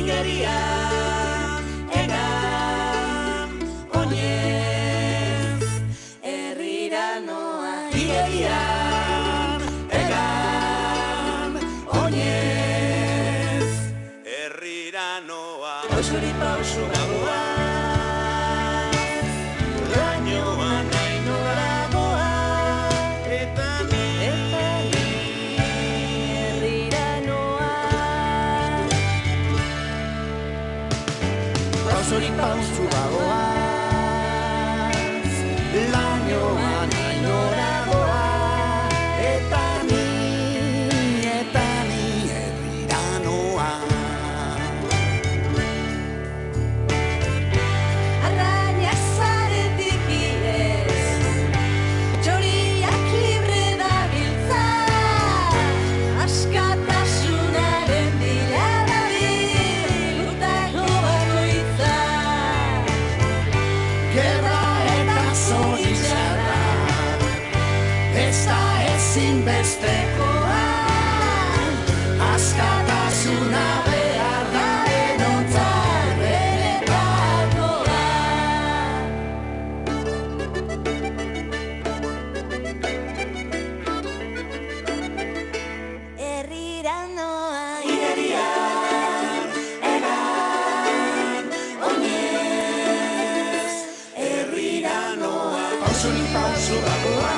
igeria, egan, oinez, herrira noa. Igeria, egan, oinez, herrira noa. Pausuri pausu gagoa, lainoa nahi nora goa, eta ni herrira noa. Pausuri pausu gagoa, lainoa nahi nora goa, eta ni herrira noa. Arrainak zaretik bidez, txoriak libre dabiltza, askatasunaren bila dabil gutako bakoitza. Gerra eta zoritxarra, ez da ezinbestekoa, askatasuna behar da denontzat benetakoa. Herrira noa, Igeria, egan, oinez, herrira noa. Pausuri pausu gagoa,